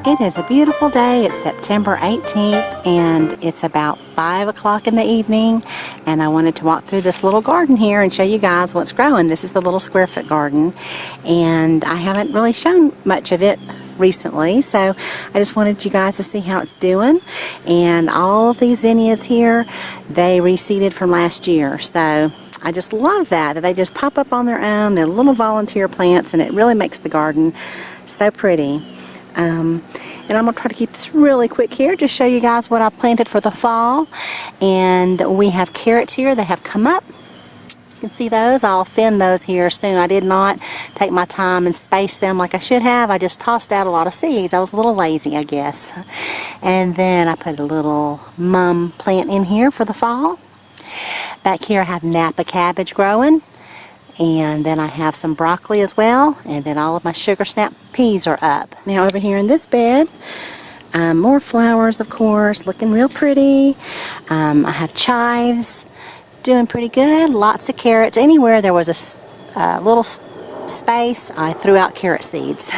It is a beautiful day. It's September 18th and it's about 5 o'clock in the evening, and I wanted to walk through this little garden here and show you guys what's growing. This is the little square foot garden, and I haven't really shown much of it recently, so I just wanted you guys to see how it's doing. And all of these zinnias here, they reseeded from last year, so I just love that they just pop up on their own. They're little volunteer plants, and it really makes the garden so pretty. And I'm going to try to keep this really quick here, just show you guys what I planted for the fall. And we have carrots here that have come up. You can see those. I'll thin those here soon. I did not take my time and space them like I should have. I just tossed out a lot of seeds. I was a little lazy, I guess. And then I put a little mum plant in here for the fall. Back here I have Napa cabbage growing. And then I have some broccoli as well, and then all of my sugar snap peas are up. Now over here in this bed, more flowers, of course, looking real pretty. I have chives, doing pretty good. Lots of carrots. Anywhere there was a little space, I threw out carrot seeds.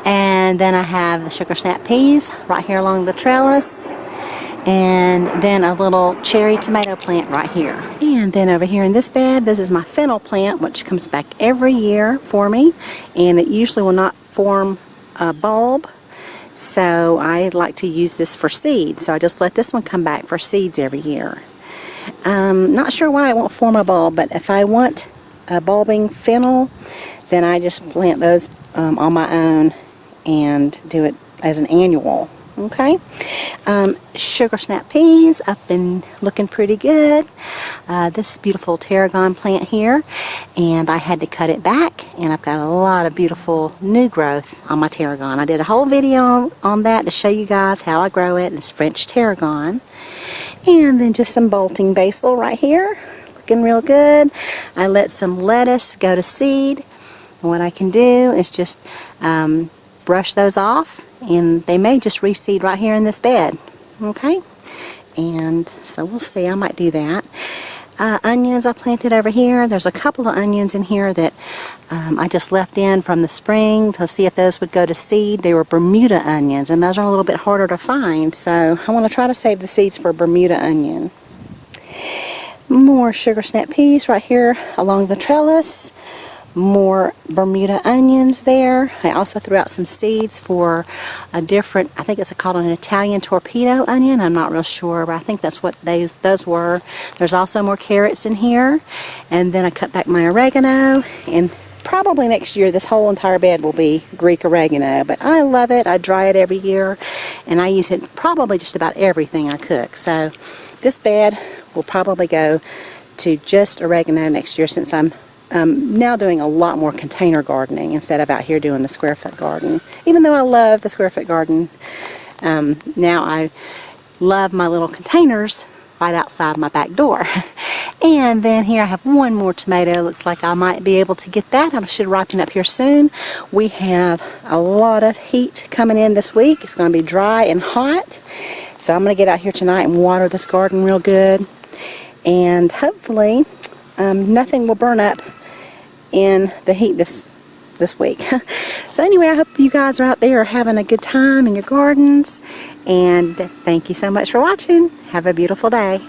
And then I have the sugar snap peas right here along the trellis. And then a little cherry tomato plant right here. And then over here in this bed, this is my fennel plant, which comes back every year for me, and it usually will not form a bulb, so I like to use this for seeds. So I just let this one come back for seeds every year. Not sure why it won't form a bulb, but if I want a bulbing fennel, then I just plant those on my own and do it as an annual. Okay, sugar snap peas up and looking pretty good. This beautiful tarragon plant here, and I had to cut it back, and I've got a lot of beautiful new growth on my tarragon. I did a whole video on that to show you guys how I grow it. It's French tarragon. And then just some bolting basil right here, looking real good. I let some lettuce go to seed, and what I can do is just brush those off, and they may just reseed right here in this bed. Okay, and so we'll see. I might do that. Onions I planted over here. There's a couple of onions in here that I just left in from the spring to see if those would go to seed. They were Bermuda onions, and those are a little bit harder to find, so I want to try to save the seeds for Bermuda onion. More sugar snap peas right here along the trellis. More Bermuda onions there. I also threw out some seeds for a different, I think it's called an Italian torpedo onion. I'm not real sure, but I think that's what those were. There's also more carrots in here. And then I cut back my oregano, and probably next year this whole entire bed will be Greek oregano. But I love it. I dry it every year, and I use it probably just about everything I cook. So this bed will probably go to just oregano next year, since I'm now doing a lot more container gardening instead of out here doing the square foot garden. Even though I love the square foot garden, now I love my little containers right outside my back door. And then here I have one more tomato. Looks like I might be able to get that. I should ripen up here soon. We have a lot of heat coming in this week. It's going to be dry and hot, so I'm going to get out here tonight and water this garden real good, and hopefully nothing will burn up in the heat this week. So anyway, I hope you guys are out there having a good time in your gardens, and thank you so much for watching. Have a beautiful day.